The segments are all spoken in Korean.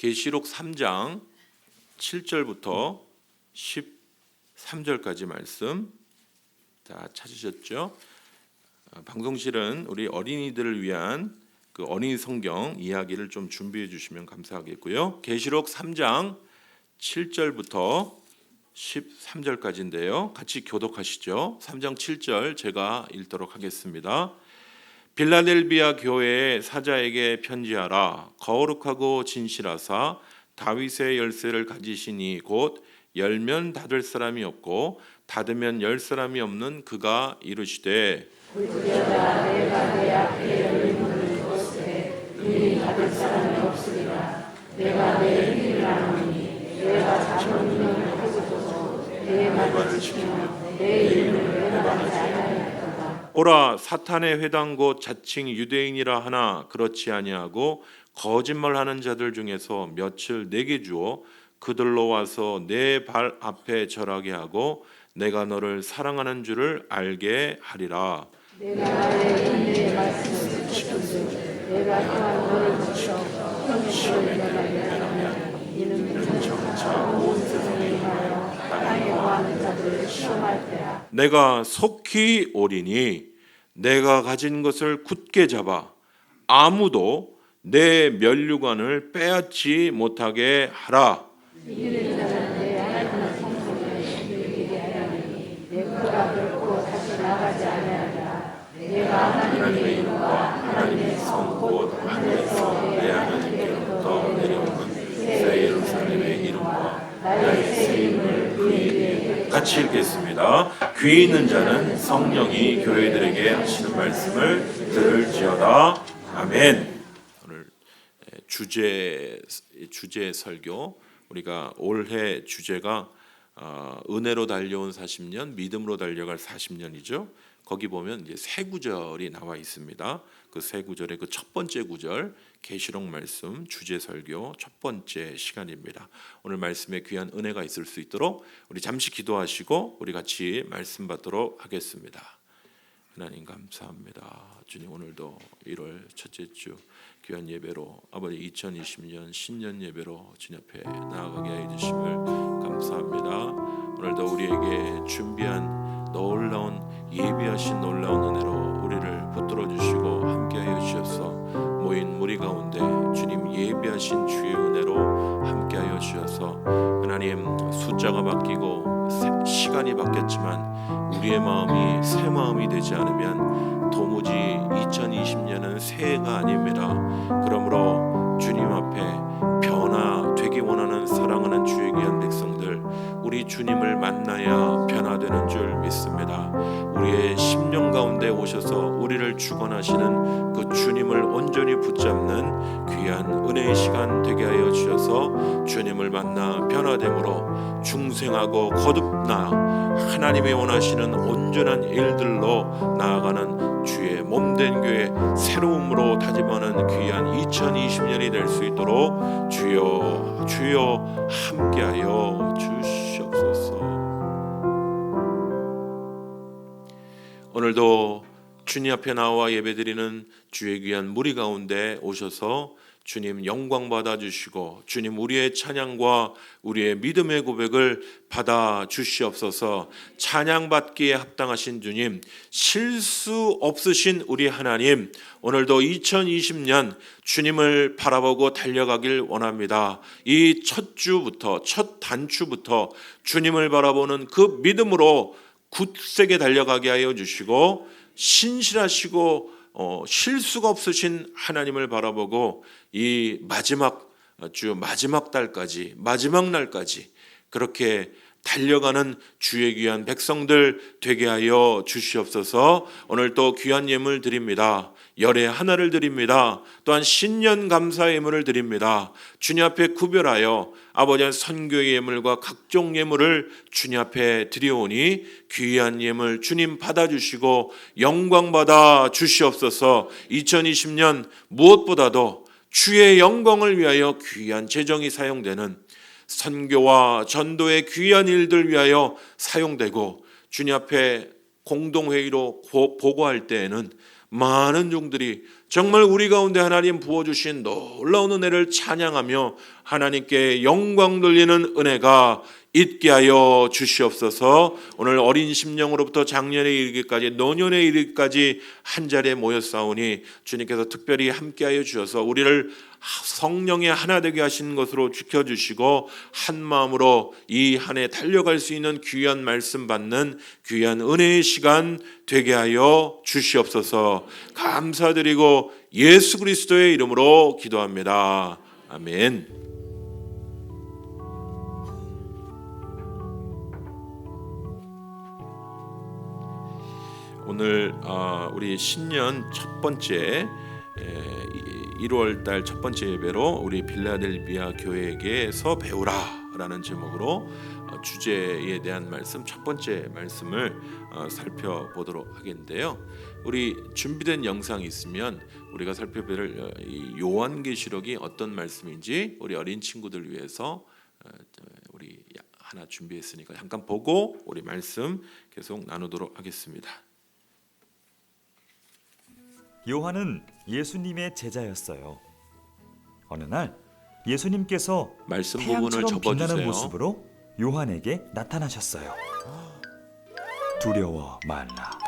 계시록 3장 7절부터 13절까지 말씀 다 찾으셨죠? 방송실은 우리 어린이들을 위한 그 어린이 성경 이야기를 좀 준비해 주시면 감사하겠고요. 계시록 3장 7절부터 13절까지인데요. 같이 교독하시죠. 3장 7절 제가 읽도록 하겠습니다. 빌라델비아 교회의 사자에게 편지하라. 거룩하고 진실하사 다윗의 열쇠를 가지시니 곧 열면 닫을 사람이 없고 닫으면 열 사람이 없는 그가 이르시되 볼지어다 내가 내 앞에 열린 문을 두었으되 이미 닫을 사람이 없으리라. 내가 내 일을 아노니 내가 작은 문을 하고서 내 말을 지키며 내 이름을 외면하지 아니하였도다. 오라 사탄의 회당 곧 자칭 유대인이라 하나 그렇지 아니하고 거짓말하는 자들 중에서 며칠 내게 주어 그들로 와서 내 발 앞에 절하게 하고 내가 너를 사랑하는 줄을 알게 하리라. 내가 나의 인내의 말씀을 지켰으니 내가 또한 너를 거쳐 형식을 면하면 이는 정차 온 세상에 임하여 땅에 거하는 자들을 시험할 때라. 내가 속히 오리니 내가 가진 것을 굳게 잡아 아무도 내 면류관을 빼앗지 못하게 하라. 이기는 자는 내 하나님의 성소를 이기게 하려니 내 코가 결코 다시 나가지 아니하리라. 내가 하나님의 이름과 하나님의 성 곧 하늘에서 내 하나님께로부터 내려오는 새 예루살렘의 이름과 나의 새 이름을 그에게 같이 읽겠습니다. 귀 있는 자는 성령이 교회들에게 하시는 말씀을 들을지어다. 아멘. 오늘 주제 설교 우리가 올해 주제가 은혜로 달려온 40년, 믿음으로 달려갈 40년이죠. 거기 보면 이제 세 구절이 나와 있습니다. 그 세 구절의 그 첫 번째 구절 계시록 말씀 주제 설교 첫 번째 시간입니다. 오늘 말씀에 귀한 은혜가 있을 수 있도록 우리 잠시 기도하시고 우리 같이 말씀 받도록 하겠습니다. 하나님 감사합니다. 주님 오늘도 1월 첫째 주 귀한 예배로 아버지 2020년 신년 예배로 주님 앞에 나아가게 해 주심을 감사합니다. 오늘도 우리에게 준비한 놀라운 예비하신 놀라운 은혜로 우리를 붙들어 주시고 함께하여 주셔서 모인 무리 가운데 주님 예비하신 주의 은혜로 함께하여 주셔서 하나님 숫자가 바뀌고 시간이 바뀌었지만 우리의 마음이 새 마음이 되지 않으면 도무지 2020년은 새해가 아닙니다. 그러므로 주님 앞에 변화되기 원하는 사랑하는 주의 귀한 백성들 우리 주님을 만나야 변화되는 줄 믿습니다. 우리의 심령 가운데 오셔서 우리를 주관하시는 그 주님을 온전히 붙잡는 귀한 은혜의 시간 되게 하여 주셔서 주님을 만나 변화됨으로 중생하고 거듭나 하나님이 원하시는 온전한 일들로 나아가는 주의 몸된 교회 새로움으로 다짐하는 귀한 2020년이 될 수 있도록 주여 함께하여 주시옵소서. 오늘도 주님 앞에 나와 예배드리는 주의 귀한 무리 가운데 오셔서 주님 영광 받아주시고 주님 우리의 찬양과 우리의 믿음의 고백을 받아 주시옵소서. 찬양받기에 합당하신 주님, 실수 없으신 우리 하나님, 오늘도 2020년 주님을 바라보고 달려가길 원합니다. 이 첫 주부터 첫 단추부터 주님을 바라보는 그 믿음으로 굳세게 달려가게 하여 주시고 신실하시고 실수가 없으신 하나님을 바라보고 이 마지막 달까지 마지막 날까지 그렇게 달려가는 주의 귀한 백성들 되게 하여 주시옵소서. 오늘 또 귀한 예물 드립니다. 열의 하나를 드립니다. 또한 신년 감사 예물을 드립니다. 주님 앞에 구별하여 아버지의 선교의 예물과 각종 예물을 주님 앞에 드리오니 귀한 예물 주님 받아주시고 영광 받아 주시옵소서. 2020년 무엇보다도 주의 영광을 위하여 귀한 재정이 사용되는 선교와 전도의 귀한 일들 위하여 사용되고 주님 앞에 공동회의로 보고할 때에는 많은 종들이 정말 우리 가운데 하나님 부어주신 놀라운 은혜를 찬양하며 하나님께 영광 돌리는 은혜가 있게 하여 주시옵소서. 오늘 어린 심령으로부터 작년에 이르기까지 노년에 이르기까지 한자리에 모였사오니 주님께서 특별히 함께하여 주셔서 우리를 성령의 하나 되게 하신 것으로 지켜주시고 한 마음으로 이 한 해 달려갈 수 있는 귀한 말씀 받는 귀한 은혜의 시간 되게 하여 주시옵소서. 감사드리고 예수 그리스도의 이름으로 기도합니다. 아멘. 오늘 우리 신년 첫 번째 1월 달 첫 번째 예배로 우리 빌라델비아 교회에게서 배우라라는 제목으로 주제에 대한 말씀 첫 번째 말씀을 살펴보도록 하겠는데요. 우리 준비된 영상이 있으면 우리가 살펴볼 이 요한계시록이 어떤 말씀인지 우리 어린 친구들 위해서 우리 하나 준비했으니까 잠깐 보고 우리 말씀 계속 나누도록 하겠습니다. 요한은 예수님의 제자였어요. 어느 날 예수님께서 말씀 부분을 태양처럼 빛나는 접어주세요. 모습으로 요한에게 나타나셨어요. 두려워 말라.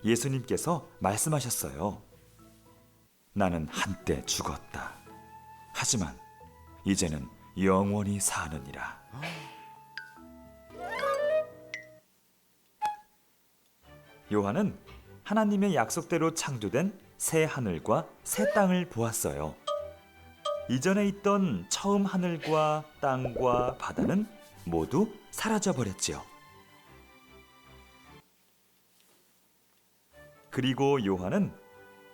예수님께서 말씀하셨어요. 나는 한때 죽었다. 하지만 이제는 영원히 사느니라. 요한은 하나님의 약속대로 창조된 새 하늘과 새 땅을 보았어요. 이전에 있던 처음 하늘과 땅과 바다는 모두 사라져 버렸지요. 그리고 요한은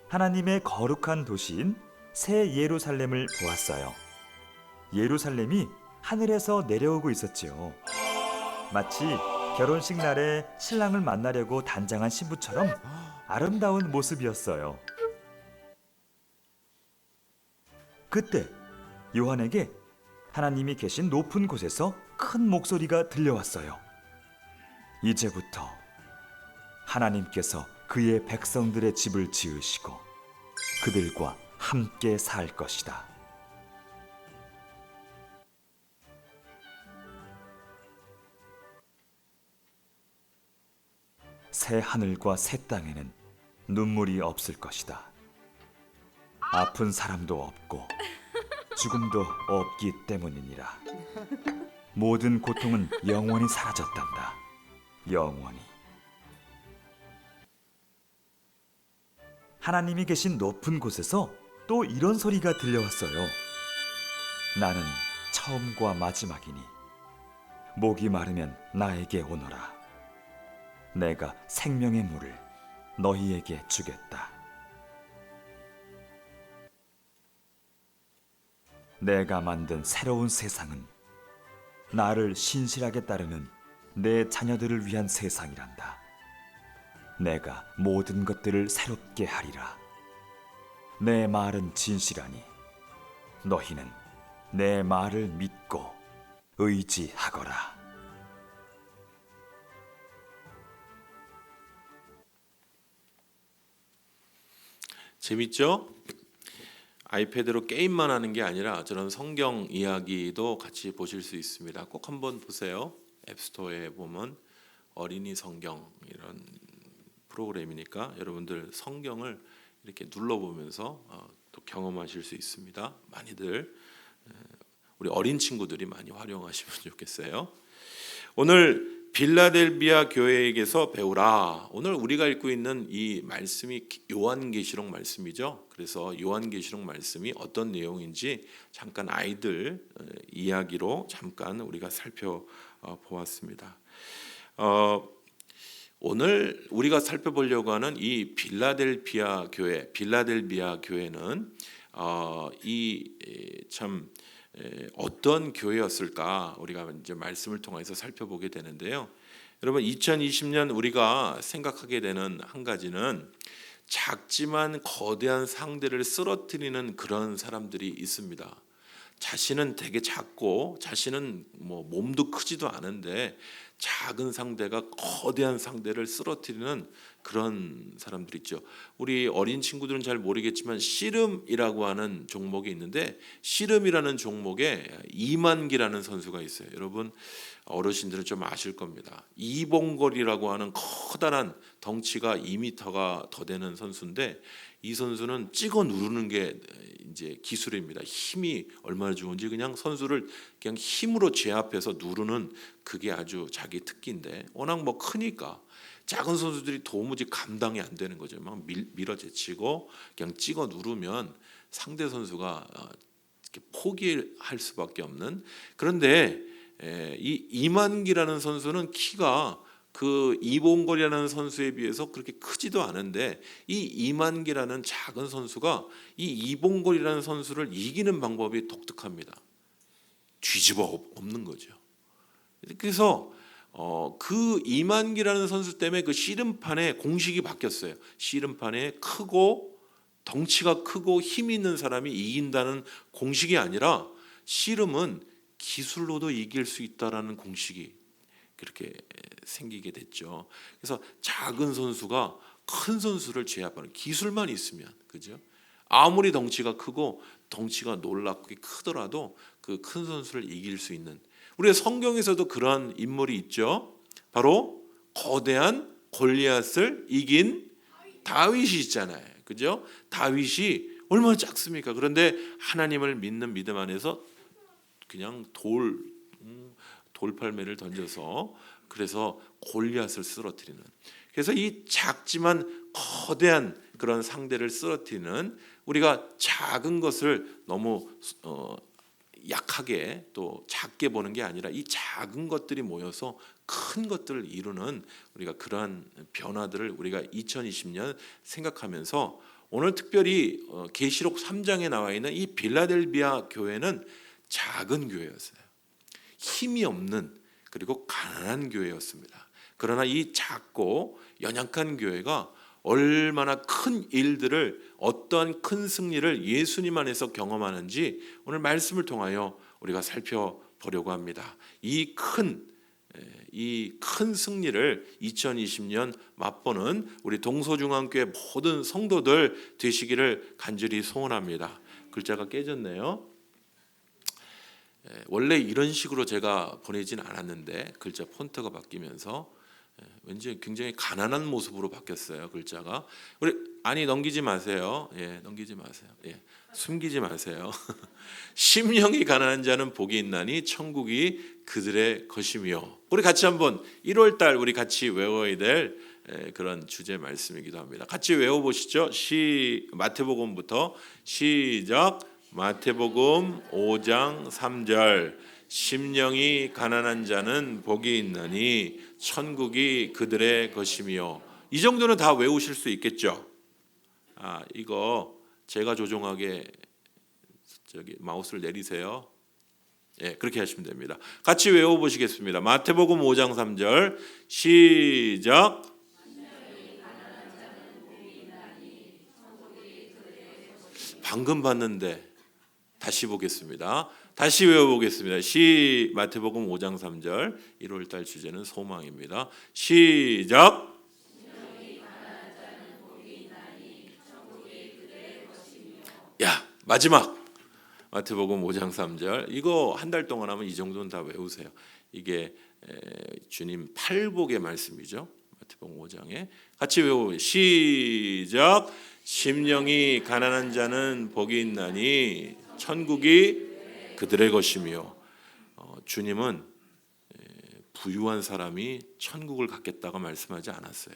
하나님의 거룩한 도시인 새 예루살렘을 보았어요. 예루살렘이 하늘에서 내려오고 있었지요. 마치 결혼식 날에 신랑을 만나려고 단장한 신부처럼 아름다운 모습이었어요. 그때 요한에게 하나님이 계신 높은 곳에서 큰 목소리가 들려왔어요. 이제부터 하나님께서 그의 백성들의 집을 지으시고 그들과 함께 살 것이다. 새 하늘과 새 땅에는 눈물이 없을 것이다. 아픈 사람도 없고 죽음도 없기 때문이니라. 모든 고통은 영원히 사라졌단다. 영원히. 하나님이 계신 높은 곳에서 또 이런 소리가 들려왔어요. 나는 처음과 마지막이니 목이 마르면 나에게 오너라. 내가 생명의 물을 너희에게 주겠다. 내가 만든 새로운 세상은 나를 신실하게 따르는 내 자녀들을 위한 세상이란다. 내가 모든 것들을 새롭게 하리라. 내 말은 진실하니 너희는 내 말을 믿고 의지하거라. 재밌죠? 아이패드로 게임만 하는 게 아니라 저런 성경 이야기도 같이 보실 수 있습니다. 꼭 한번 보세요. 앱스토어에 보면 어린이 성경 이런 프로그램이니까 여러분들 성경을 이렇게 눌러보면서 또 경험하실 수 있습니다. 많이들 우리 어린 친구들이 많이 활용하시면 좋겠어요. 오늘 빌라델비아 교회에게서 배우라. 오늘 우리가 읽고 있는 이 말씀이 요한계시록 말씀이죠. 그래서 요한계시록 말씀이 어떤 내용인지 잠깐 아이들 이야기로 잠깐 우리가 살펴보았습니다. 오늘 우리가 살펴보려고 하는 이 빌라델비아 교회는 어떤 교회였을까 우리가 이제 말씀을 통해서 살펴보게 되는데요. 여러분 2020년 우리가 생각하게 되는 한 가지는 작지만 거대한 상대를 쓰러뜨리는 그런 사람들이 있습니다. 자신은 되게 작고 자신은 뭐 몸도 크지도 않은데 작은 상대가 거대한 상대를 쓰러뜨리는 그런 사람들 있죠. 우리 어린 친구들은 잘 모르겠지만 씨름이라고 하는 종목이 있는데 씨름이라는 종목에 이만기라는 선수가 있어요. 여러분 어르신들은 좀 아실 겁니다. 이봉걸이라고 하는 커다란 덩치가 2m가 더 되는 선수인데 이 선수는 찍어 누르는 게 이제 기술입니다. 힘이 얼마나 좋은지 그냥 선수를 그냥 힘으로 제압해서 누르는 그게 아주 자기 특기인데 워낙 뭐 크니까 작은 선수들이 도무지 감당이 안 되는 거죠. 막 밀어제치고 그냥 찍어 누르면 상대 선수가 이렇게 포기할 수밖에 없는. 그런데 이 이만기라는 선수는 키가 그 이봉걸이라는 선수에 비해서 그렇게 크지도 않은데 이 이만기라는 작은 선수가 이 이봉걸이라는 선수를 이기는 방법이 독특합니다. 뒤집어 엎는 거죠. 그래서 그 이만기라는 선수 때문에 그 씨름판에 공식이 바뀌었어요. 씨름판에 크고 덩치가 크고 힘 있는 사람이 이긴다는 공식이 아니라 씨름은 기술로도 이길 수 있다라는 공식이 그렇게 생기게 됐죠. 그래서 작은 선수가 큰 선수를 제압하는 기술만 있으면 그죠? 아무리 덩치가 크고 덩치가 놀랍게 크더라도 그 큰 선수를 이길 수 있는 우리의 성경에서도 그러한 인물이 있죠. 바로 거대한 골리앗을 이긴 다윗이 있잖아요. 그죠? 다윗이 얼마나 작습니까? 그런데 하나님을 믿는 믿음 안에서 그냥 돌팔매를 던져서 그래서 골리앗을 쓰러뜨리는. 그래서 이 작지만 거대한 그런 상대를 쓰러뜨리는 우리가 작은 것을 너무 약하게 또 작게 보는 게 아니라 이 작은 것들이 모여서 큰 것들을 이루는 우리가 그러한 변화들을 우리가 2020년 생각하면서 오늘 특별히 계시록 3장에 나와 있는 이 빌라델비아 교회는 작은 교회였어요. 힘이 없는 그리고 가난한 교회였습니다. 그러나 이 작고 연약한 교회가 얼마나 큰 일들을 어떠한 큰 승리를 예수님 안에서 경험하는지 오늘 말씀을 통하여 우리가 살펴보려고 합니다. 이 큰 승리를 2020년 맛보는 우리 동서중앙교회 모든 성도들 되시기를 간절히 소원합니다. 글자가 깨졌네요. 원래 이런 식으로 제가 보내진 않았는데 글자 폰트가 바뀌면서 왠지 굉장히 가난한 모습으로 바뀌었어요. 글자가 우리 넘기지 마세요. 넘기지 마세요. 숨기지 마세요. 심령이 가난한 자는 복이 있나니 천국이 그들의 것이며. 우리 같이 한번 1월달 우리 같이 외워야 될 그런 주제 말씀이기도 합니다. 같이 외워보시죠. 마태복음부터 시작. 마태복음 5장 3절 심령이 가난한 자는 복이 있나니 천국이 그들의 것이며. 이 정도는 다 외우실 수 있겠죠. 이거 제가 조종하게 마우스를 내리세요. 그렇게 하시면 됩니다. 같이 외워보시겠습니다. 마태복음 5장 3절 시작. 방금 봤는데 다시 보겠습니다. 다시 외워보겠습니다. 마태복음 5장 3절 1월달 주제는 소망입니다. 시작. 마지막 마태복음 5장 3절 이거 한 달 동안 하면 이 정도는 다 외우세요. 이게 주님 팔복의 말씀이죠. 마태복음 5장에 같이 외워 시작. 심령이 가난한 자는 복이 있나니 천국이 그들의 것이며. 주님은 부유한 사람이 천국을 갖겠다고 말씀하지 않았어요.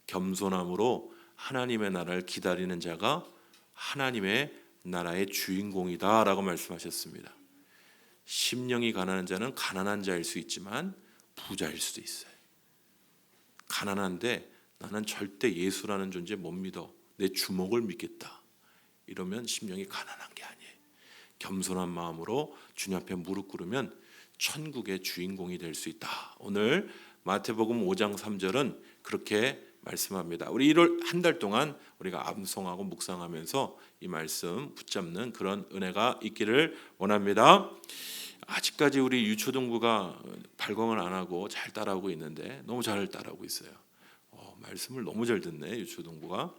겸손함으로 하나님의 나라를 기다리는 자가 하나님의 나라의 주인공이다라고 말씀하셨습니다. 심령이 가난한 자는 가난한 자일 수 있지만 부자일 수도 있어요. 가난한데 나는 절대 예수라는 존재 못 믿어. 내 주먹을 믿겠다. 이러면 심령이 가난한 게 아니에요. 겸손한 마음으로 주님 앞에 무릎 꿇으면 천국의 주인공이 될 수 있다. 오늘 마태복음 5장 3절은 그렇게 말씀합니다. 우리 1월 한 달 동안 우리가 암송하고 묵상하면서 이 말씀 붙잡는 그런 은혜가 있기를 원합니다. 아직까지 우리 유초등부가 발광을 안 하고 잘 따라오고 있는데 너무 잘 따라오고 있어요. 말씀을 너무 잘 듣네, 유초등부가.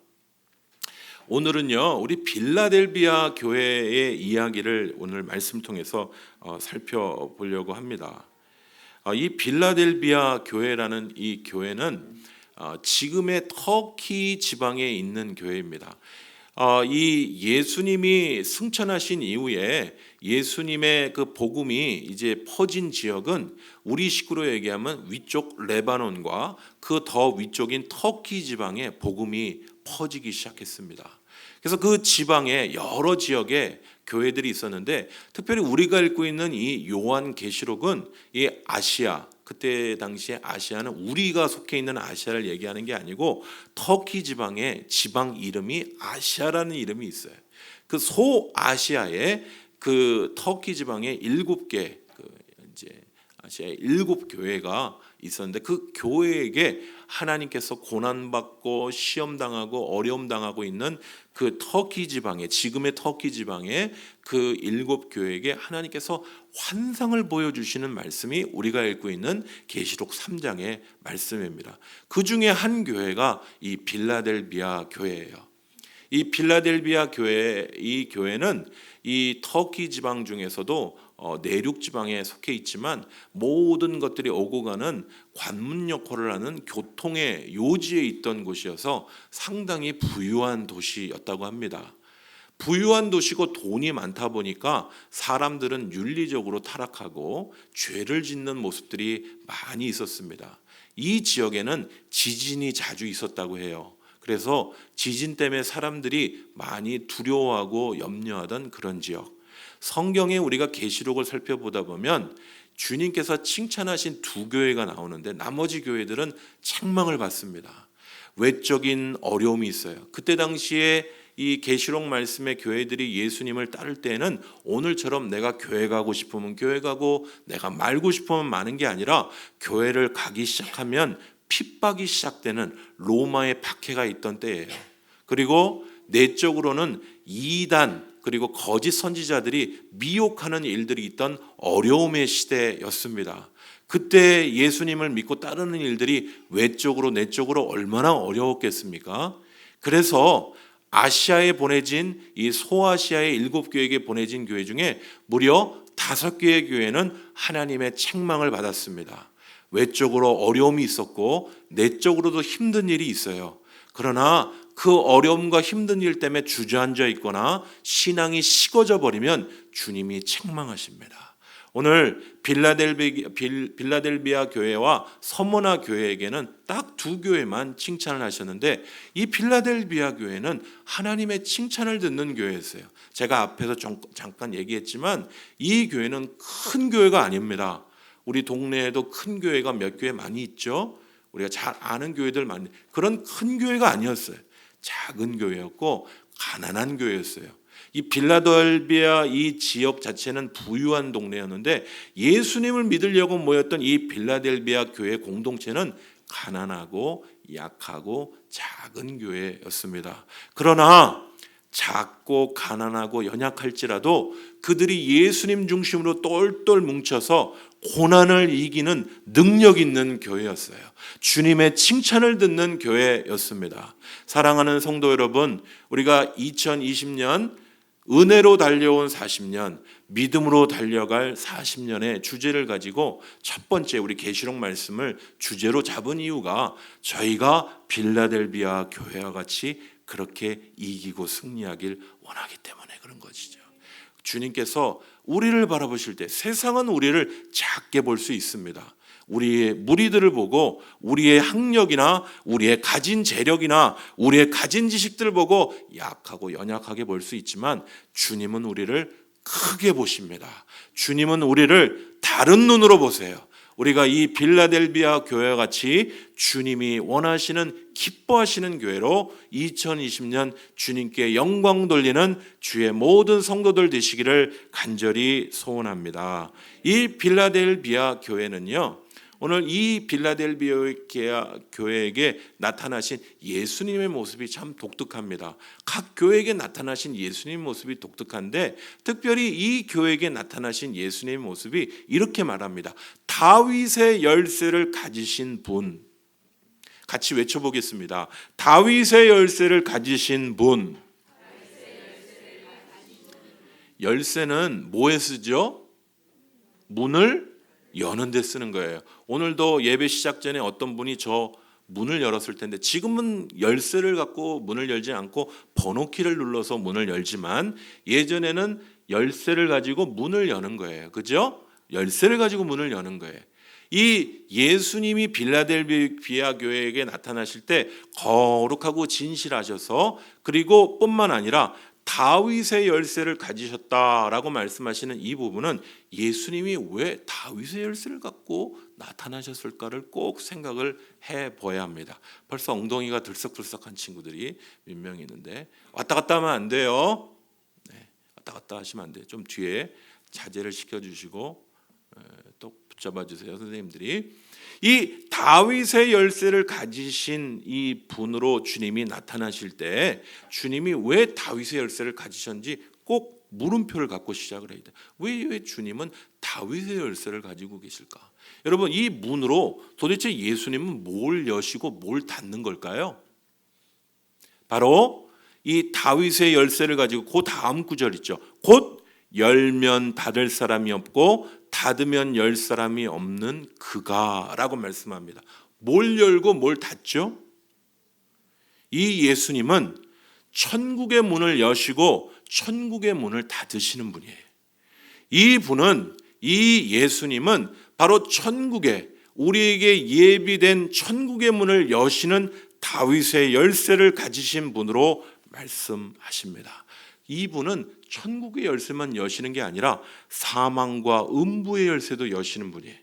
오늘은요, 우리 빌라델비아 교회의 이야기를 오늘 말씀 통해서 살펴보려고 합니다. 이 빌라델비아 교회라는 이 교회는 지금의 터키 지방에 있는 교회입니다. 이 예수님이 승천하신 이후에 예수님의 그 복음이 이제 퍼진 지역은 우리 식으로 얘기하면 위쪽 레바논과 그 더 위쪽인 터키 지방에 복음이 퍼지기 시작했습니다. 그래서 그 지방에 여러 지역에 교회들이 있었는데 특별히 우리가 읽고 있는 이 요한계시록은 이 아시아, 그때 당시에 아시아는 우리가 속해 있는 아시아를 얘기하는 게 아니고 터키 지방의 지방 이름이 아시아라는 이름이 있어요. 그 소아시아의 그 터키 지방의 7개 이제 아시아의 7교회가 있었는데 그 교회에게 하나님께서 고난받고 시험당하고 어려움당하고 있는 그 터키 지방에, 지금의 터키 지방의 그 7교회에게 하나님께서 환상을 보여주시는 말씀이 우리가 읽고 있는 계시록 3장의 말씀입니다. 그 중에 한 교회가 이 빌라델비아 교회예요. 이 빌라델비아 교회, 이 교회는 이 터키 지방 중에서도 내륙 지방에 속해 있지만 모든 것들이 오고 가는 관문 역할을 하는 교통의 요지에 있던 곳이어서 상당히 부유한 도시였다고 합니다. 부유한 도시고 돈이 많다 보니까 사람들은 윤리적으로 타락하고 죄를 짓는 모습들이 많이 있었습니다. 이 지역에는 지진이 자주 있었다고 해요. 그래서 지진 때문에 사람들이 많이 두려워하고 염려하던 그런 지역. 성경에 우리가 계시록을 살펴보다 보면 주님께서 칭찬하신 2교회가 나오는데 나머지 교회들은 책망을 받습니다. 외적인 어려움이 있어요. 그때 당시에 이 계시록 말씀의 교회들이 예수님을 따를 때는 오늘처럼 내가 교회 가고 싶으면 교회 가고 내가 말고 싶으면 마는 게 아니라 교회를 가기 시작하면 핍박이 시작되는 로마의 박해가 있던 때예요. 그리고 내적으로는 이단 그리고 거짓 선지자들이 미혹하는 일들이 있던 어려움의 시대였습니다. 그때 예수님을 믿고 따르는 일들이 외적으로 내적으로 얼마나 어려웠겠습니까? 그래서 아시아에 보내진 이 소아시아의 7교회에게 보내진 교회 중에 무려 5개의 교회는 하나님의 책망을 받았습니다. 외적으로 어려움이 있었고 내적으로도 힘든 일이 있어요. 그러나 그 어려움과 힘든 일 때문에 주저앉아 있거나 신앙이 식어져 버리면 주님이 책망하십니다. 오늘 빌라델비아 교회와 서머나 교회에게는 딱 2교회만 칭찬을 하셨는데 이 빌라델비아 교회는 하나님의 칭찬을 듣는 교회였어요. 제가 앞에서 잠깐 얘기했지만 이 교회는 큰 교회가 아닙니다. 우리 동네에도 큰 교회가 몇 교회 많이 있죠. 우리가 잘 아는 교회들 많이, 그런 큰 교회가 아니었어요. 작은 교회였고 가난한 교회였어요. 이 빌라델비아 이 지역 자체는 부유한 동네였는데 예수님을 믿으려고 모였던 이 빌라델비아 교회 공동체는 가난하고 약하고 작은 교회였습니다. 그러나 작고 가난하고 연약할지라도 그들이 예수님 중심으로 똘똘 뭉쳐서 고난을 이기는 능력 있는 교회였어요. 주님의 칭찬을 듣는 교회였습니다. 사랑하는 성도 여러분, 우리가 2020년 은혜로 달려온 40년, 믿음으로 달려갈 40년의 주제를 가지고 첫 번째 우리 계시록 말씀을 주제로 잡은 이유가 저희가 빌라델비아 교회와 같이 그렇게 이기고 승리하길 원하기 때문에 그런 것이죠. 주님께서 우리를 바라보실 때 세상은 우리를 작게 볼 수 있습니다. 우리의 무리들을 보고 우리의 학력이나 우리의 가진 재력이나 우리의 가진 지식들을 보고 약하고 연약하게 볼 수 있지만 주님은 우리를 크게 보십니다. 주님은 우리를 다른 눈으로 보세요. 우리가 이 빌라델비아 교회와 같이 주님이 원하시는 기뻐하시는 교회로 2020년 주님께 영광 돌리는 주의 모든 성도들 되시기를 간절히 소원합니다. 이 빌라델비아 교회는요, 오늘 이 빌라델비아 교회에게 나타나신 예수님의 모습이 참 독특합니다. 각 교회에게 나타나신 예수님의 모습이 독특한데 특별히 이 교회에게 나타나신 예수님의 모습이 이렇게 말합니다. 다윗의 열쇠를 가지신 분. 같이 외쳐보겠습니다. 다윗의 열쇠를 가지신 분. 열쇠는 뭐에 쓰죠? 문을 여는 데 쓰는 거예요. 오늘도 예배 시작 전에 어떤 분이 저 문을 열었을 텐데 지금은 열쇠를 갖고 문을 열지 않고 번호키를 눌러서 문을 열지만 예전에는 열쇠를 가지고 문을 여는 거예요. 그죠? 열쇠를 가지고 문을 여는 거예요. 이 예수님이 빌라델비아 교회에게 나타나실 때 거룩하고 진실하셔서 그리고 뿐만 아니라 다윗의 열쇠를 가지셨다라고 말씀하시는 이 부분은 예수님이 왜 다윗의 열쇠를 갖고 나타나셨을까를 꼭 생각을 해봐야 합니다. 벌써 엉덩이가 들썩들썩한 친구들이 몇 명 있는데 왔다 갔다 하면 안 돼요. 네, 왔다 갔다 하시면 안 돼요. 좀 뒤에 자제를 시켜주시고 또 붙잡아 주세요, 선생님들이. 이 다윗의 열쇠를 가지신 이 분으로 주님이 나타나실 때 주님이 왜 다윗의 열쇠를 가지셨는지 꼭 물음표를 갖고 시작을 해야 돼요. 왜 주님은 다윗의 열쇠를 가지고 계실까? 여러분, 이 문으로 도대체 예수님은 뭘 여시고 뭘 닫는 걸까요? 바로 이 다윗의 열쇠를 가지고 그 다음 구절 있죠. 곧 열면 닫을 사람이 없고 닫으면 열 사람이 없는 그가라고 말씀합니다. 뭘 열고 뭘 닫죠? 이 예수님은 천국의 문을 여시고 천국의 문을 닫으시는 분이에요. 이 분은, 이 예수님은 바로 천국에, 우리에게 예비된 천국의 문을 여시는 다윗의 열쇠를 가지신 분으로 말씀하십니다. 이분은 천국의 열쇠만 여시는 게 아니라 사망과 음부의 열쇠도 여시는 분이에요.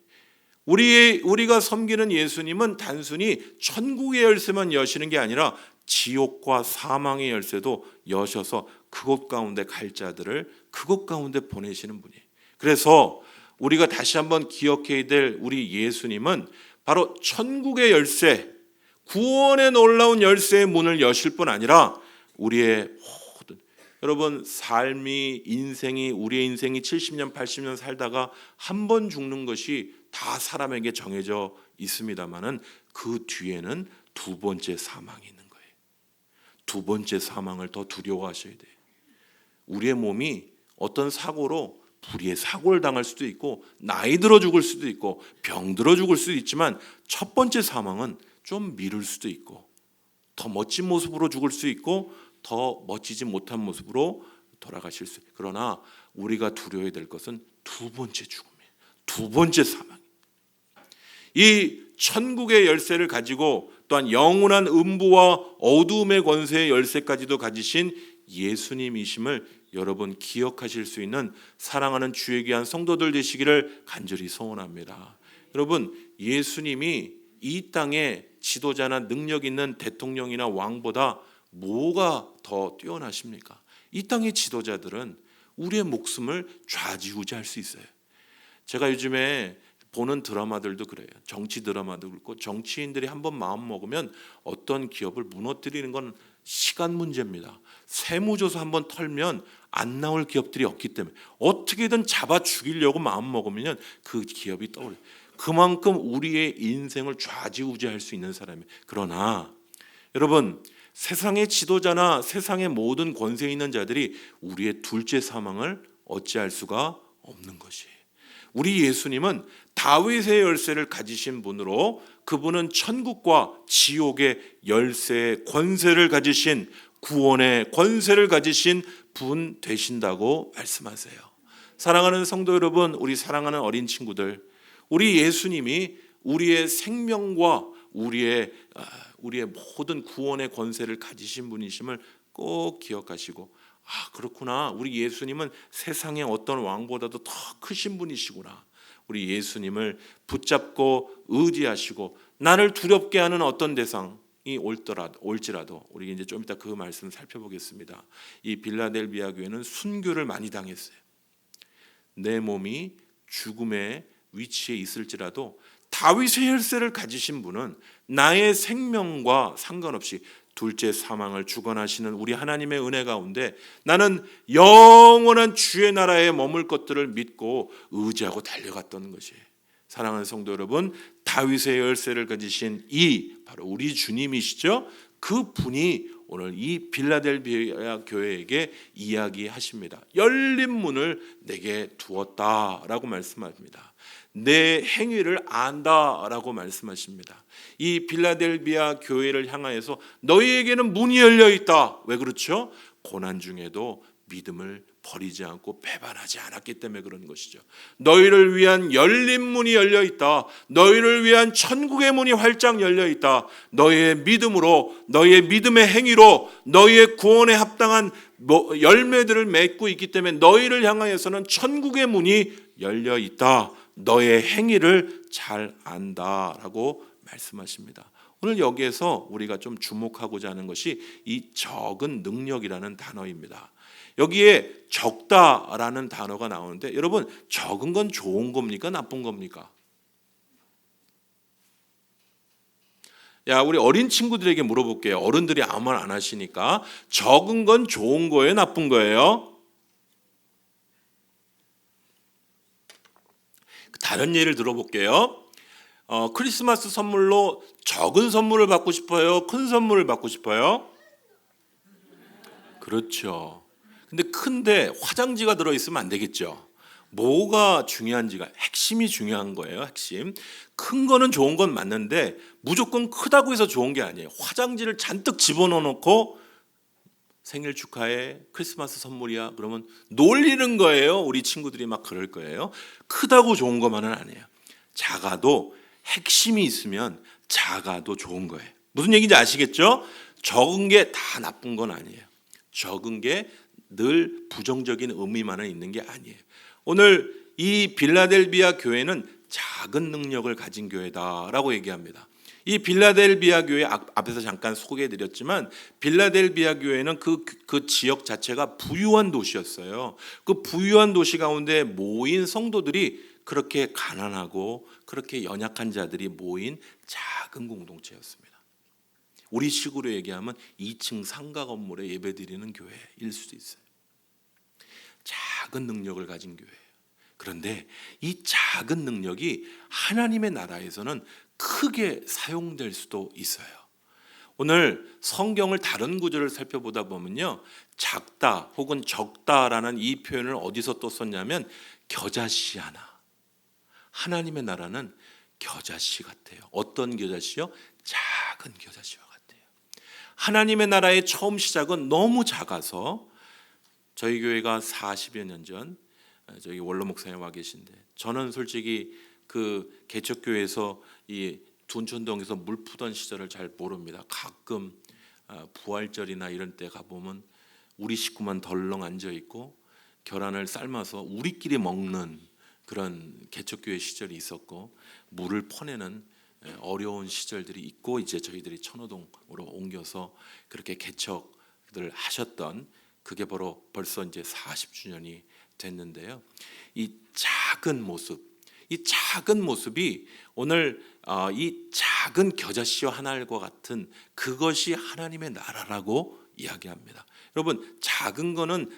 우리가 섬기는 예수님은 단순히 천국의 열쇠만 여시는 게 아니라 지옥과 사망의 열쇠도 여셔서 그곳 가운데 갈 자들을 그곳 가운데 보내시는 분이에요. 그래서 우리가 다시 한번 기억해야 될 우리 예수님은 바로 천국의 열쇠, 구원의 놀라운 열쇠의 문을 여실 뿐 아니라 우리의 여러분, 삶이, 인생이, 우리의 인생이 70년 80년 살다가 한 번 죽는 것이 다 사람에게 정해져 있습니다만은 그 뒤에는 두 번째 사망이 있는 거예요. 두 번째 사망을 더 두려워하셔야 돼요. 우리의 몸이 어떤 사고로 불의의 사고를 당할 수도 있고 나이 들어 죽을 수도 있고 병 들어 죽을 수도 있지만 첫 번째 사망은 좀 미룰 수도 있고 더 멋진 모습으로 죽을 수 있고 더 멋지지 못한 모습으로 돌아가실 수 있어요. 그러나 우리가 두려워야 될 것은 두 번째 죽음이에요. 두 번째 사망. 이 천국의 열쇠를 가지고 또한 영원한 음부와 어두움의 권세의 열쇠까지도 가지신 예수님이심을 여러분 기억하실 수 있는 사랑하는 주의 귀한 성도들 되시기를 간절히 소원합니다. 여러분, 예수님이 이 땅의 지도자나 능력 있는 대통령이나 왕보다 뭐가 더 뛰어나십니까? 이 땅의 지도자들은 우리의 목숨을 좌지우지할 수 있어요. 제가 요즘에 보는 드라마들도 그래요. 정치 드라마도 그렇고 정치인들이 한번 마음 먹으면 어떤 기업을 무너뜨리는 건 시간 문제입니다. 세무조사 한번 털면 안 나올 기업들이 없기 때문에 어떻게든 잡아 죽이려고 마음 먹으면 그 기업이 떠올려요. 그만큼 우리의 인생을 좌지우지할 수 있는 사람이에요. 그러나 여러분, 세상의 지도자나 세상의 모든 권세 있는 자들이 우리의 둘째 사망을 어찌할 수가 없는 것이에요. 우리 예수님은 다윗의 열쇠를 가지신 분으로 그분은 천국과 지옥의 열쇠의 권세를 가지신 구원의 권세를 가지신 분 되신다고 말씀하세요. 사랑하는 성도 여러분, 우리 사랑하는 어린 친구들, 우리 예수님이 우리의 생명과 우리의 모든 구원의 권세를 가지신 분이심을 꼭 기억하시고, 그렇구나, 우리 예수님은 세상의 어떤 왕보다도 더 크신 분이시구나. 우리 예수님을 붙잡고 의지하시고 나를 두렵게 하는 어떤 대상이 올지라도 우리 이제 좀 이따 그 말씀 살펴보겠습니다. 이 빌라델비아 교회는 순교를 많이 당했어요. 내 몸이 죽음의 위치에 있을지라도 다윗의 혈세를 가지신 분은 나의 생명과 상관없이 둘째 사망을 주관하시는 우리 하나님의 은혜 가운데 나는 영원한 주의 나라에 머물 것들을 믿고 의지하고 달려갔던 것이에요. 사랑하는 성도 여러분, 다윗의 혈세를 가지신 이 바로 우리 주님이시죠. 그 분이 오늘 이 빌라델비아 교회에게 이야기하십니다. 열린 문을 내게 두었다라고 말씀합니다. 내 행위를 안다라고 말씀하십니다. 이 빌라델비아 교회를 향하여서 너희에게는 문이 열려 있다. 왜 그렇죠? 고난 중에도 믿음을 버리지 않고 배반하지 않았기 때문에 그런 것이죠. 너희를 위한 열린 문이 열려 있다. 너희를 위한 천국의 문이 활짝 열려 있다. 너희의 믿음으로, 너희의 믿음의 행위로 너희의 구원에 합당한 열매들을 맺고 있기 때문에 너희를 향하여서는 천국의 문이 열려 있다. 너의 행위를 잘 안다라고 말씀하십니다. 오늘 여기에서 우리가 좀 주목하고자 하는 것이 이 적은 능력이라는 단어입니다. 여기에 적다라는 단어가 나오는데 여러분, 적은 건 좋은 겁니까? 나쁜 겁니까? 우리 어린 친구들에게 물어볼게요. 어른들이 아무 말 안 하시니까. 적은 건 좋은 거예요? 나쁜 거예요? 다른 예를 들어볼게요. 크리스마스 선물로 적은 선물을 받고 싶어요? 큰 선물을 받고 싶어요? 그렇죠. 근데 큰데 화장지가 들어있으면 안 되겠죠. 뭐가 중요한지가 핵심이 중요한 거예요. 핵심. 큰 거는 좋은 건 맞는데 무조건 크다고 해서 좋은 게 아니에요. 화장지를 잔뜩 집어넣어 놓고 생일 축하해, 크리스마스 선물이야 그러면 놀리는 거예요. 우리 친구들이 막 그럴 거예요. 크다고 좋은 것만은 아니에요. 작아도 핵심이 있으면 작아도 좋은 거예요. 무슨 얘기인지 아시겠죠? 적은 게 다 나쁜 건 아니에요. 적은 게 늘 부정적인 의미만은 있는 게 아니에요. 오늘 이 빌라델비아 교회는 작은 능력을 가진 교회다라고 얘기합니다. 이 빌라델비아 교회 앞에서 잠깐 소개해드렸지만 빌라델비아 교회는 그 지역 자체가 부유한 도시였어요. 그 부유한 도시 가운데 모인 성도들이 그렇게 가난하고 그렇게 연약한 자들이 모인 작은 공동체였습니다. 우리 식으로 얘기하면 2층 상가 건물에 예배드리는 교회일 수도 있어요. 작은 능력을 가진 교회예요. 그런데 이 작은 능력이 하나님의 나라에서는 크게 사용될 수도 있어요. 오늘 성경을 다른 구절을 살펴보다 보면요, 작다 혹은 적다라는 이 표현을 어디서 또 썼냐면 겨자씨 하나. 하나님의 나라는 겨자씨 같아요. 어떤 겨자씨요? 작은 겨자씨와 같아요. 하나님의 나라의 처음 시작은 너무 작아서 저희 교회가 40여 년 전 저기 원로 목사님 와 계신데 저는 솔직히 그 개척교회에서 이 둔촌동에서 물 푸던 시절을 잘 모릅니다. 가끔 부활절이나 이런 때 가보면 우리 식구만 덜렁 앉아 있고 계란을 삶아서 우리끼리 먹는 그런 개척교회 시절이 있었고 물을 퍼내는 어려운 시절들이 있고 이제 저희들이 천호동으로 옮겨서 그렇게 개척을 하셨던 그게 바로 벌써 이제 40주년이 됐는데요. 이 작은 모습이 오늘 이 작은 겨자씨와 하나일과 같은 그것이 하나님의 나라라고 이야기합니다. 여러분, 작은 거는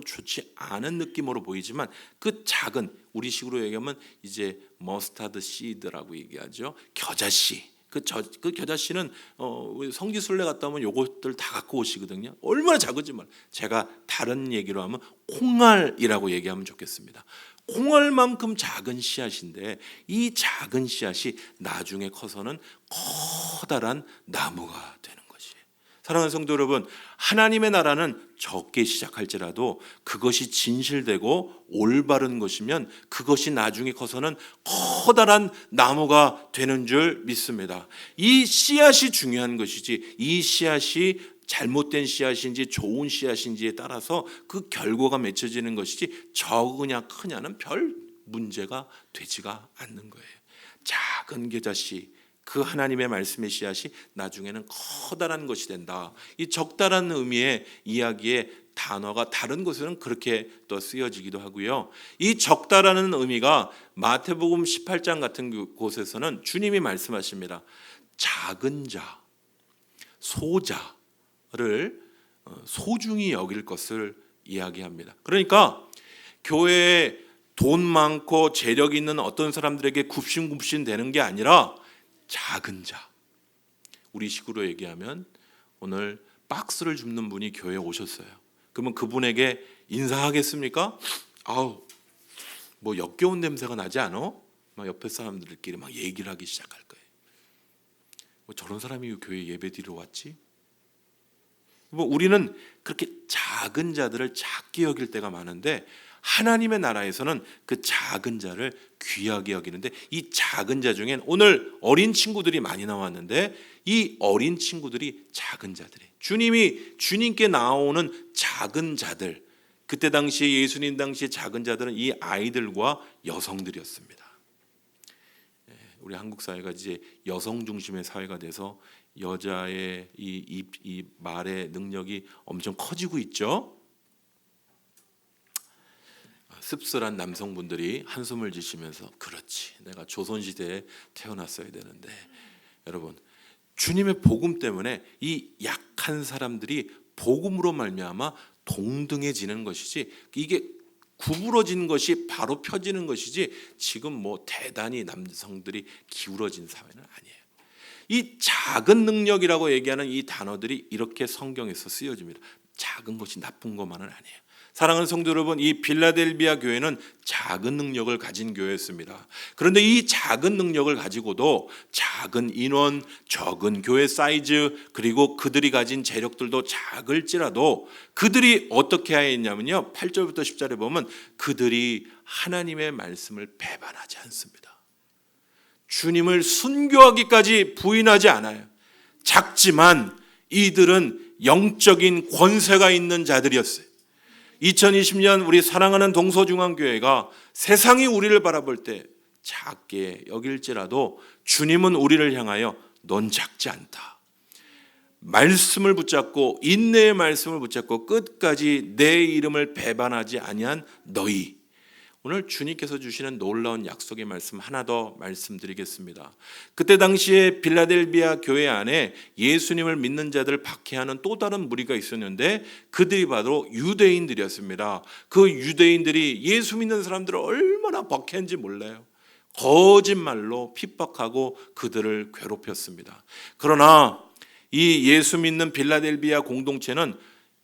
좋지 않은 느낌으로 보이지만 그 작은, 우리식으로 얘기하면 이제 머스타드 씨드라고 얘기하죠. 겨자씨. 그 겨자씨는 성지순례 갔다 오면 요것들 다 갖고 오시거든요. 얼마나 작은지 말. 제가 다른 얘기로 하면 콩알이라고 얘기하면 좋겠습니다. 콩알만큼 작은 씨앗인데 이 작은 씨앗이 나중에 커서는 커다란 나무가 되는 것이에요. 사랑하는 성도 여러분, 하나님의 나라는 적게 시작할지라도 그것이 진실되고 올바른 것이면 그것이 나중에 커서는 커다란 나무가 되는 줄 믿습니다. 이 씨앗이 중요한 것이지 이 씨앗이 잘못된 씨앗인지 좋은 씨앗인지에 따라서 그 결과가 맺혀지는 것이지 적으냐 크냐는 별 문제가 되지가 않는 거예요. 작은 겨자씨, 그 하나님의 말씀의 씨앗이 나중에는 커다란 것이 된다. 이 적다라는 의미의 이야기에 단어가 다른 곳에는 그렇게 또 쓰여지기도 하고요. 이 적다라는 의미가 마태복음 18장 같은 곳에서는 주님이 말씀하십니다. 작은 자, 소자를 소중히 여길 것을 이야기합니다. 그러니까 교회에 돈 많고 재력 있는 어떤 사람들에게 굽신굽신 되는 게 아니라 작은 자, 우리식으로 얘기하면 오늘 박스를 줍는 분이 교회에 오셨어요. 그러면 그분에게 인사하겠습니까? 아우, 뭐 역겨운 냄새가 나지 않아? 막 옆에 사람들끼리 막 얘기를 하기 시작할 거예요. 뭐 저런 사람이 교회 예배 드리러 왔지? 뭐 우리는 그렇게 작은 자들을 작게 여길 때가 많은데 하나님의 나라에서는 그 작은 자를 귀하게 여기는데, 이 작은 자 중엔 오늘 어린 친구들이 많이 나왔는데 이 어린 친구들이 작은 자들이에요. 주님께 나오는 작은 자들, 그때 당시에 예수님 당시에 작은 자들은 이 아이들과 여성들이었습니다. 우리 한국 사회가 이제 여성 중심의 사회가 돼서 여자의 이 말의 능력이 엄청 커지고 있죠. 씁쓸한 남성분들이 한숨을 지시면서 그렇지, 내가 조선시대에 태어났어야 되는데. 여러분, 주님의 복음 때문에 이 약한 사람들이 복음으로 말미암아 동등해지는 것이지, 이게 구부러진 것이 바로 펴지는 것이지 지금 뭐 대단히 남성들이 기울어진 사회는 아니에요. 이 작은 능력이라고 얘기하는 이 단어들이 이렇게 성경에서 쓰여집니다. 작은 것이 나쁜 것만은 아니에요. 사랑하는 성도 여러분, 이 빌라델비아 교회는 작은 능력을 가진 교회였습니다. 그런데 이 작은 능력을 가지고도 작은 인원, 적은 교회 사이즈, 그리고 그들이 가진 재력들도 작을지라도 그들이 어떻게 했냐면요, 8절부터 10절에 보면 그들이 하나님의 말씀을 배반하지 않습니다. 주님을 순교하기까지 부인하지 않아요. 작지만 이들은 영적인 권세가 있는 자들이었어요. 2020년 우리 사랑하는 동서중앙교회가 세상이 우리를 바라볼 때 작게 여길지라도 주님은 우리를 향하여 넌 작지 않다, 말씀을 붙잡고 인내의 말씀을 붙잡고 끝까지 내 이름을 배반하지 아니한 너희. 오늘 주님께서 주시는 놀라운 약속의 말씀 하나 더 말씀드리겠습니다. 그때 당시에 빌라델비아 교회 안에 예수님을 믿는 자들을 박해하는 또 다른 무리가 있었는데 그들이 바로 유대인들이었습니다. 그 유대인들이 예수 믿는 사람들을 얼마나 박해한지 몰라요. 거짓말로 핍박하고 그들을 괴롭혔습니다. 그러나 이 예수 믿는 빌라델비아 공동체는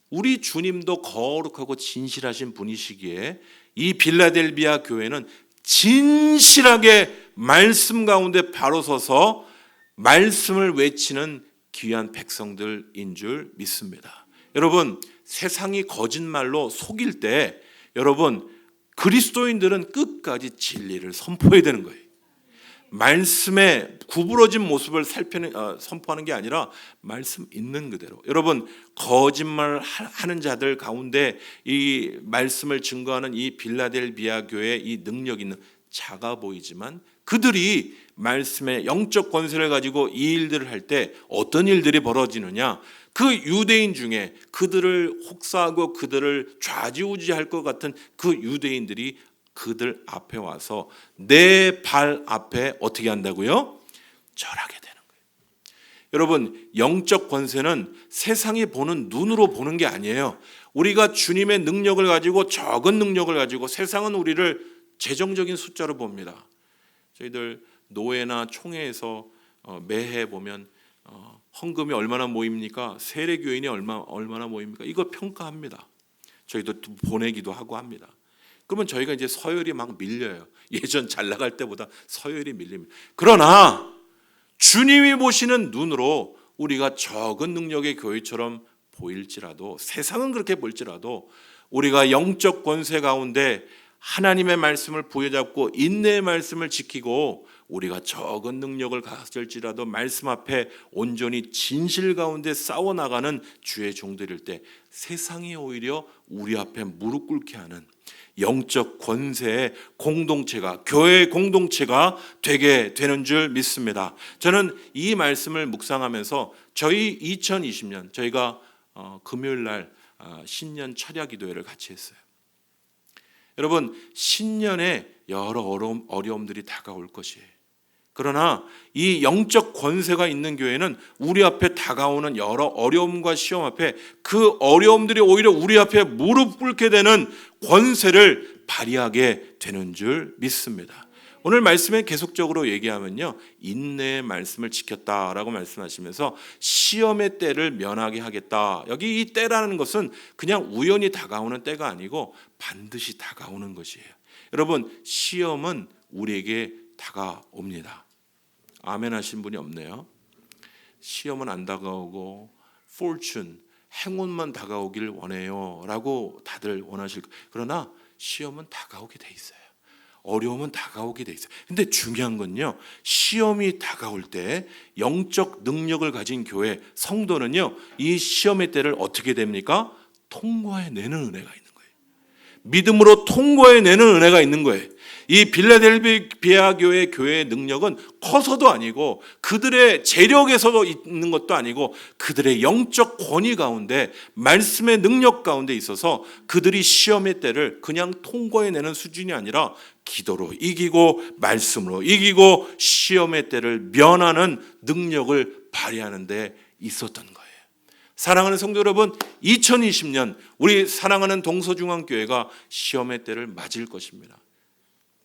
우리 주님도 거룩하고 진실하신 분이시기에 이 빌라델비아 교회는 진실하게 말씀 가운데 바로 서서 말씀을 외치는 귀한 백성들인 줄 믿습니다. 여러분, 세상이 거짓말로 속일 때 여러분, 그리스도인들은 끝까지 진리를 선포해야 되는 거예요. 말씀의 구부러진 모습을 선포하는 게 아니라 말씀 있는 그대로. 여러분, 거짓말 하는 자들 가운데 이 말씀을 증거하는 이 빌라델비아 교회의 이 능력 있는, 작아 보이지만 그들이 말씀의 영적 권세를 가지고 이 일들을 할 때 어떤 일들이 벌어지느냐, 그 유대인 중에 그들을 혹사하고 그들을 좌지우지할 것 같은 그 유대인들이 그들 앞에 와서 내 발 앞에 어떻게 한다고요? 절하게 되는 거예요. 여러분, 영적 권세는 세상이 보는 눈으로 보는 게 아니에요. 우리가 주님의 능력을 가지고, 적은 능력을 가지고, 세상은 우리를 재정적인 숫자로 봅니다. 저희들 노회나 총회에서 매해 보면 헌금이 얼마나 모입니까? 세례교인이 얼마나 모입니까? 이거 평가합니다. 저희도 보내기도 하고 합니다. 그러면 저희가 이제 서열이 막 밀려요. 예전 잘 나갈 때보다 서열이 밀립니다. 그러나 주님이 보시는 눈으로 우리가 적은 능력의 교회처럼 보일지라도, 세상은 그렇게 볼지라도 우리가 영적 권세 가운데 하나님의 말씀을 부여잡고 인내의 말씀을 지키고 우리가 적은 능력을 가질지라도 말씀 앞에 온전히 진실 가운데 싸워나가는 주의 종들일 때 세상이 오히려 우리 앞에 무릎 꿇게 하는 영적 권세의 공동체가, 교회의 공동체가 되게 되는 줄 믿습니다. 저는 이 말씀을 묵상하면서 저희 2020년 저희가 금요일 날 신년 철야 기도회를 같이 했어요. 여러분, 신년에 여러 어려움들이 다가올 것이에요. 그러나 이 영적 권세가 있는 교회는 우리 앞에 다가오는 여러 어려움과 시험 앞에 그 어려움들이 오히려 우리 앞에 무릎 꿇게 되는 권세를 발휘하게 되는 줄 믿습니다. 오늘 말씀에 계속적으로 얘기하면요, 인내의 말씀을 지켰다라고 말씀하시면서 시험의 때를 면하게 하겠다. 여기 이 때라는 것은 그냥 우연히 다가오는 때가 아니고 반드시 다가오는 것이에요. 여러분, 시험은 우리에게 다가옵니다. 아멘 하신 분이 없네요. 시험은 안 다가오고 fortune, 행운만 다가오길 원해요 라고 다들 원하실 거예요. 그러나 시험은 다가오게 돼 있어요. 어려움은 다가오게 돼 있어요. 근데 중요한 건요, 시험이 다가올 때 영적 능력을 가진 교회 성도는요, 이 시험의 때를 어떻게 됩니까? 통과해내는 은혜가 있는 거예요. 믿음으로 통과해내는 은혜가 있는 거예요. 이 빌라델비아 교회의 능력은 커서도 아니고 그들의 재력에서도 있는 것도 아니고 그들의 영적 권위 가운데 말씀의 능력 가운데 있어서 그들이 시험의 때를 그냥 통과해내는 수준이 아니라 기도로 이기고 말씀으로 이기고 시험의 때를 면하는 능력을 발휘하는 데 있었던 거예요. 사랑하는 성도 여러분, 2020년 우리 사랑하는 동서중앙교회가 시험의 때를 맞을 것입니다.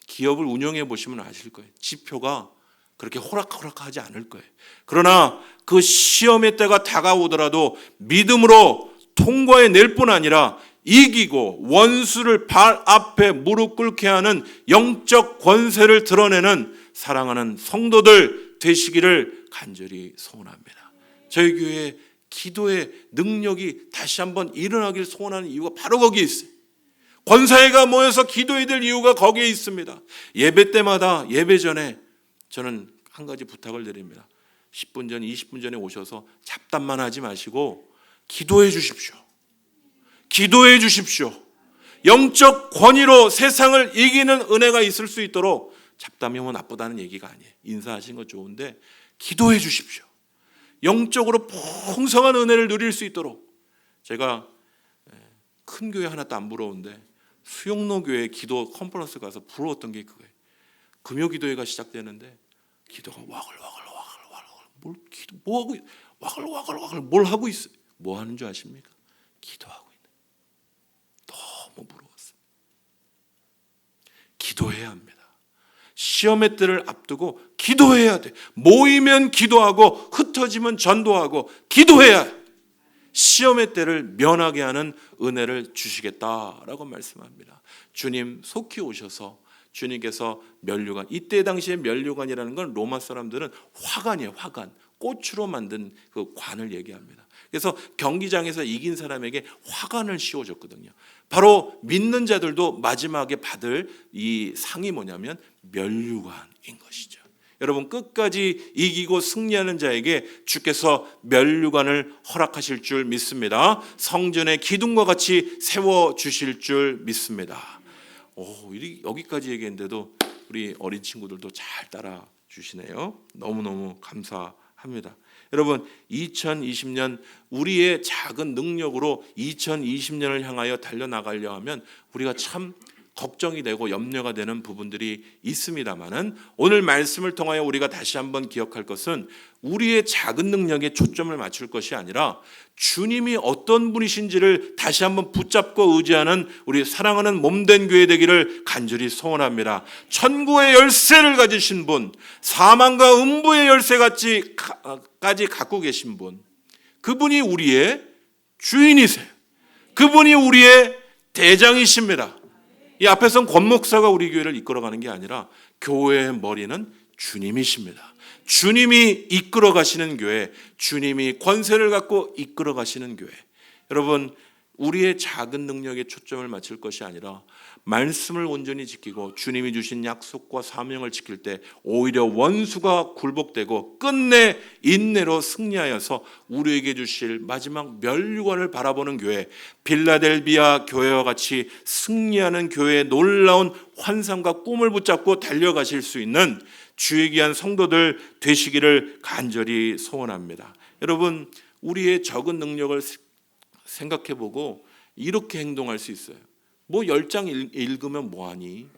기업을 운영해 보시면 아실 거예요. 지표가 그렇게 호락호락하지 않을 거예요. 그러나 그 시험의 때가 다가오더라도 믿음으로 통과해낼 뿐 아니라 이기고 원수를 발 앞에 무릎 꿇게 하는 영적 권세를 드러내는 사랑하는 성도들 되시기를 간절히 소원합니다. 저희 교회 기도의 능력이 다시 한번 일어나길 소원하는 이유가 바로 거기에 있어요. 권사회가 모여서 기도해야 될 이유가 거기에 있습니다. 예배 때마다 예배 전에 저는 한 가지 부탁을 드립니다. 10분 전, 20분 전에 오셔서 잡담만 하지 마시고 기도해 주십시오. 기도해 주십시오. 영적 권위로 세상을 이기는 은혜가 있을 수 있도록, 잡담이면 나쁘다는 얘기가 아니에요. 인사하신 거 좋은데 기도해 주십시오. 영적으로 풍성한 은혜를 누릴 수 있도록. 제가 큰 교회 하나도 안 부러운데 수용로 교회 기도 컨퍼런스 가서 부러웠던 게 그거예요. 금요 기도회가 시작되는데 기도가 와글와글 뭘 하고 있어요? 뭐 하는 줄 아십니까? 기도하고 있는. 너무 부러웠어요. 기도해야 합니다. 시험의 때를 앞두고 기도해야 돼. 모이면 기도하고 흩어지면 전도하고 기도해야 해. 시험의 때를 면하게 하는 은혜를 주시겠다라고 말씀합니다. 주님 속히 오셔서 주님께서 면류관, 이때 당시에 면류관이라는 건 로마 사람들은 화관이에요. 화관, 꽃으로 만든 그 관을 얘기합니다. 그래서 경기장에서 이긴 사람에게 화관을 씌워줬거든요. 바로 믿는 자들도 마지막에 받을 이 상이 뭐냐면 면류관인 것이죠. 여러분, 끝까지 이기고 승리하는 자에게 주께서 면류관을 허락하실 줄 믿습니다. 성전의 기둥과 같이 세워주실 줄 믿습니다. 여기까지 얘기했는데도 우리 어린 친구들도 잘 따라 주시네요. 너무너무 감사합니다. 여러분, 2020년 우리의 작은 능력으로 2020년을 향하여 달려나가려 하면 우리가 참 걱정이 되고 염려가 되는 부분들이 있습니다만은, 오늘 말씀을 통하여 우리가 다시 한번 기억할 것은 우리의 작은 능력에 초점을 맞출 것이 아니라 주님이 어떤 분이신지를 다시 한번 붙잡고 의지하는 우리 사랑하는 몸된 교회 되기를 간절히 소원합니다. 천국의 열쇠를 가지신 분, 사망과 음부의 열쇠까지 갖고 계신 분, 그분이 우리의 주인이세요. 그분이 우리의 대장이십니다. 이 앞에서는 권 목사가 우리 교회를 이끌어가는 게 아니라 교회의 머리는 주님이십니다. 주님이 이끌어 가시는 교회, 주님이 권세를 갖고 이끌어 가시는 교회. 여러분, 우리의 작은 능력에 초점을 맞출 것이 아니라 말씀을 온전히 지키고 주님이 주신 약속과 사명을 지킬 때 오히려 원수가 굴복되고 끝내 인내로 승리하여서 우리에게 주실 마지막 면류관을 바라보는 교회, 빌라델비아 교회와 같이 승리하는 교회의 놀라운 환상과 꿈을 붙잡고 달려가실 수 있는 주의 귀한 성도들 되시기를 간절히 소원합니다. 여러분, 우리의 적은 능력을 생각해보고 이렇게 행동할 수 있어요. 뭐 10장 읽으면 뭐하니?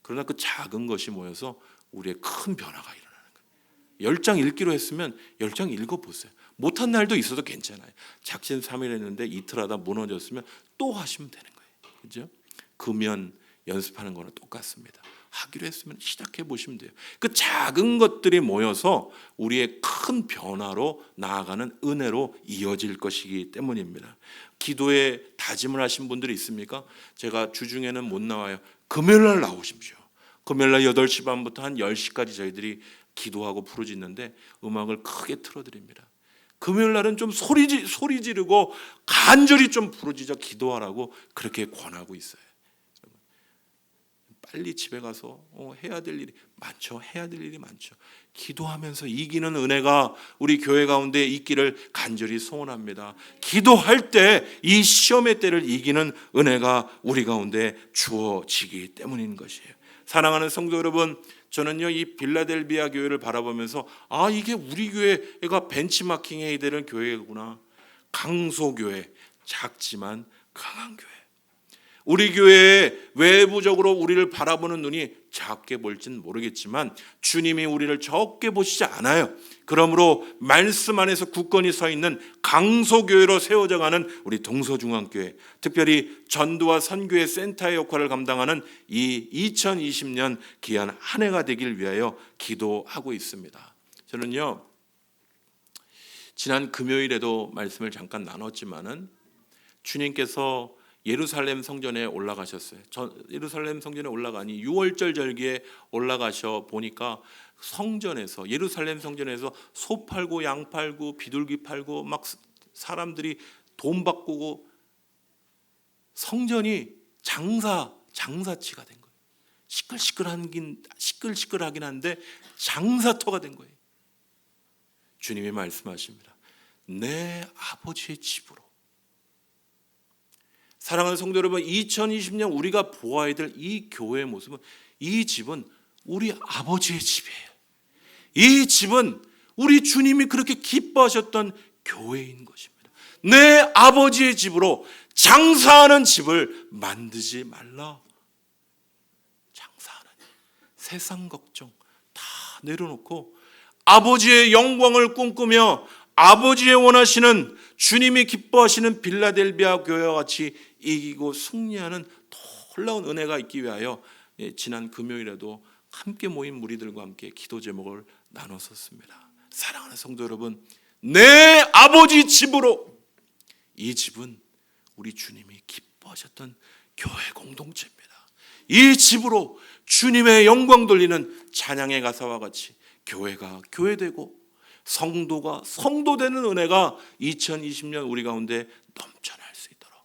그러나 그 작은 것이 모여서 우리의 큰 변화가 일어나는 거예요. 10장 읽기로 했으면 10장 읽어보세요. 못한 날도 있어도 괜찮아요. 작심 3일 했는데 이틀 하다 무너졌으면 또 하시면 되는 거예요. 그죠? 금연 연습하는 거랑 똑같습니다. 하기로 했으면 시작해 보시면 돼요. 그 작은 것들이 모여서 우리의 큰 변화로 나아가는 은혜로 이어질 것이기 때문입니다. 기도에 다짐을 하신 분들이 있습니까? 제가 주중에는 못 나와요. 금요일 날 나오십시오. 금요일 날 8시 반부터 한 10시까지 저희들이 기도하고 부르짖는데 음악을 크게 틀어드립니다. 금요일 날은 좀 소리 지르고 간절히 좀 부르짖어 기도하라고 그렇게 권하고 있어요. 빨리 집에 가서 해야 될 일이 많죠. 해야 될 일이 많죠. 기도하면서 이기는 은혜가 우리 교회 가운데 있기를 간절히 소원합니다. 기도할 때 이 시험의 때를 이기는 은혜가 우리 가운데 주어지기 때문인 것이에요. 사랑하는 성도 여러분, 저는요 이 빌라델비아 교회를 바라보면서 이게 우리 교회가 벤치마킹 해야 되는 교회구나. 강소교회, 작지만 강한 교회. 우리 교회에 외부적으로 우리를 바라보는 눈이 작게 볼진 모르겠지만 주님이 우리를 적게 보시지 않아요. 그러므로 말씀 안에서 굳건히 서 있는 강소교회로 세워져가는 우리 동서중앙교회, 특별히 전도와 선교의 센터의 역할을 감당하는 이 2020년 귀한 한 해가 되길 위하여 기도하고 있습니다. 저는요 지난 금요일에도 말씀을 잠깐 나눴지만은 주님께서 예루살렘 성전에 올라가셨어요. 예루살렘 성전에 올라가니 6월절 절기에 올라가셔 보니까 성전에서 예루살렘 성전에서 소 팔고 양 팔고 비둘기 팔고 막 사람들이 돈 바꾸고 성전이 장사치가 된 거예요. 시끌시끌하긴 한데 장사터가 된 거예요. 주님이 말씀하십니다. 내 아버지의 집으로. 사랑하는 성도 여러분, 2020년 우리가 보아야 될 이 교회의 모습은, 이 집은 우리 아버지의 집이에요. 이 집은 우리 주님이 그렇게 기뻐하셨던 교회인 것입니다. 내 아버지의 집으로 장사하는 집을 만들지 말라. 장사하는 세상 걱정 다 내려놓고 아버지의 영광을 꿈꾸며 아버지의 원하시는 주님이 기뻐하시는 빌라델비아 교회와 같이 이기고 승리하는 놀라운 은혜가 있기 위하여 지난 금요일에도 함께 모인 무리들과 함께 기도 제목을 나눴었습니다. 사랑하는 성도 여러분, 내 아버지 집으로. 이 집은 우리 주님이 기뻐하셨던 교회 공동체입니다. 이 집으로 주님의 영광 돌리는 찬양의 가사와 같이 교회가 교회되고 성도가 성도되는 은혜가 2020년 우리 가운데 넘쳐날 수 있도록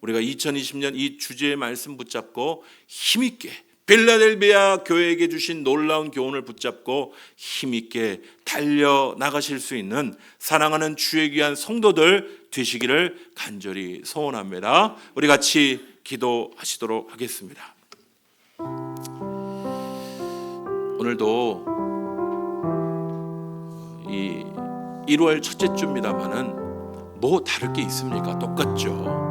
우리가 2020년 이 주제의 말씀 붙잡고 힘있게 빌라델비아 교회에게 주신 놀라운 교훈을 붙잡고 힘있게 달려나가실 수 있는 사랑하는 주의 귀한 성도들 되시기를 간절히 소원합니다. 우리 같이 기도하시도록 하겠습니다. 오늘도 이 1월 첫째 주입니다만은 뭐 다를 게 있습니까? 똑같죠.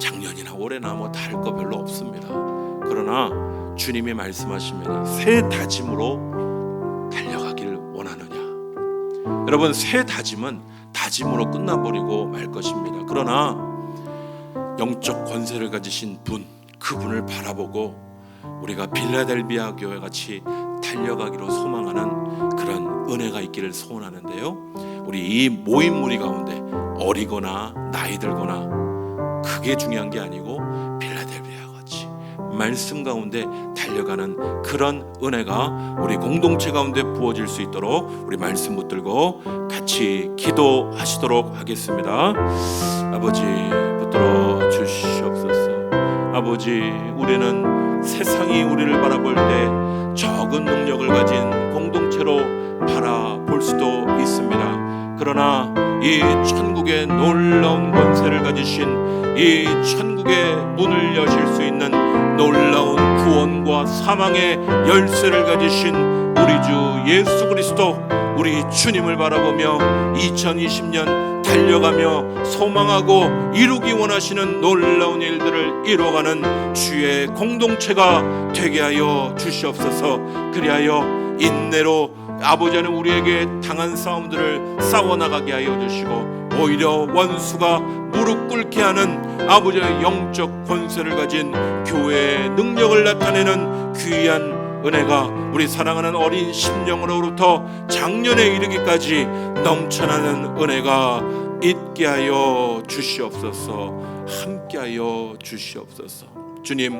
작년이나 올해나 뭐 다를 거 별로 없습니다. 그러나 주님이 말씀하십니다. 새 다짐으로 달려가길 원하느냐? 여러분, 새 다짐은 다짐으로 끝나버리고 말 것입니다. 그러나 영적 권세를 가지신 분, 그분을 바라보고 우리가 빌라델비아 교회 같이 달려가기로 소망하는 그런 은혜가 있기를 소원하는데요. 우리 이 모임 무리 가운데 어리거나 나이 들거나 그게 중요한 게 아니고 빌라델비아 같이 말씀 가운데 달려가는 그런 은혜가 우리 공동체 가운데 부어질 수 있도록 우리 말씀 붙들고 같이 기도하시도록 하겠습니다. 아버지, 붙들어 주시옵소서. 아버지, 우리는 세상이 우리를 바라볼 때 적은 능력을 가진 공동체로 바라볼 수도 있습니다. 그러나 이 천국의 놀라운 권세를 가지신 이 천국의 문을 여실 수 있는 놀라운 구원과 사망의 열쇠를 가지신 우리 주 예수 그리스도, 우리 주님을 바라보며 2020년 달려가며 소망하고 이루기 원하시는 놀라운 일들을 이뤄가는 주의 공동체가 되게 하여 주시옵소서. 그리하여 인내로 아버지 하나님 우리에게 당한 싸움들을 싸워나가게 하여 주시고, 오히려 원수가 무릎 꿇게 하는 아버지의 영적 권세를 가진 교회의 능력을 나타내는 귀한 은혜가 우리 사랑하는 어린 심령으로부터 장년에 이르기까지 넘쳐나는 은혜가 있게 하여 주시옵소서. 함께 하여 주시옵소서. 주님,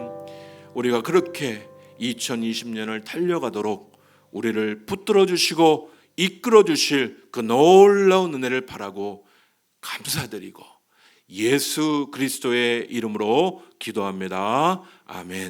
우리가 그렇게 2020년을 달려가도록 우리를 붙들어 주시고 이끌어 주실 그 놀라운 은혜를 바라고 감사드리고 예수 그리스도의 이름으로 기도합니다. 아멘.